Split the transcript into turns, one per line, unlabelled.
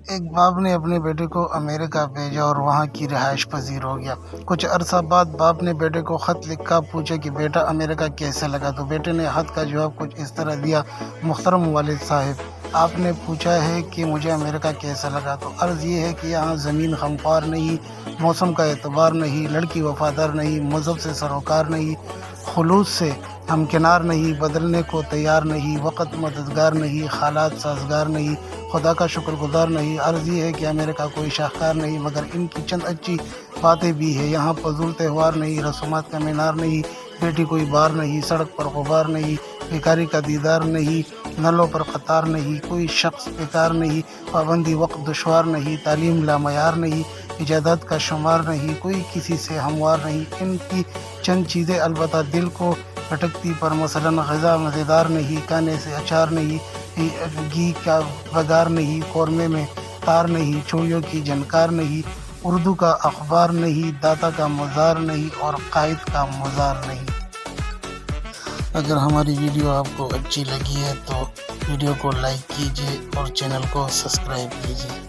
ایک باپ نے اپنے بیٹے کو امریکہ بھیجا اور وہاں کی رہائش پذیر ہو گیا۔ کچھ عرصہ بعد باپ نے بیٹے کو خط لکھا، پوچھا کہ بیٹا امریکہ کیسے لگا؟ تو بیٹے نے خط کا جواب کچھ اس طرح دیا: محترم والد صاحب، آپ نے پوچھا ہے کہ مجھے امریکہ کیسا لگا، تو عرض یہ ہے کہ یہاں زمین غمخوار نہیں، موسم کا اعتبار نہیں، لڑکی وفادار نہیں، مذہب سے سروکار نہیں، خلوص سے ہمکنار نہیں، بدلنے کو تیار نہیں، وقت مددگار نہیں، حالات سازگار نہیں، خدا کا شکر گزار نہیں۔ عرض یہ ہے کہ امریکہ کوئی شاہکار نہیں، مگر ان کی چند اچھی باتیں بھی ہیں۔ یہاں فضول تہوار نہیں، رسومات کا مینار نہیں، بیٹی کوئی بار نہیں، سڑک پر غبار نہیں، بیکاری کا دیدار نہیں، نلوں پر قطار نہیں، کوئی شخص بیکار نہیں، پابندی وقت دشوار نہیں، تعلیم لامعیار نہیں، ایجادات کا شمار نہیں، کوئی کسی سے ہموار نہیں۔ ان کی چند چیزیں البتہ دل کو بھٹکتی پر مثلاً غذا مزیدار نہیں، کھانے سے اچار نہیں، گھی کا بگار نہیں، قورمے میں تار نہیں، چوڑیوں کی جھنکار نہیں، اردو کا اخبار نہیں، داتا کا مزار نہیں، اور قائد کا مزار نہیں۔ اگر ہماری ویڈیو آپ کو اچھی لگی ہے تو ویڈیو کو لائک کیجیے اور چینل کو سبسکرائب کیجیے۔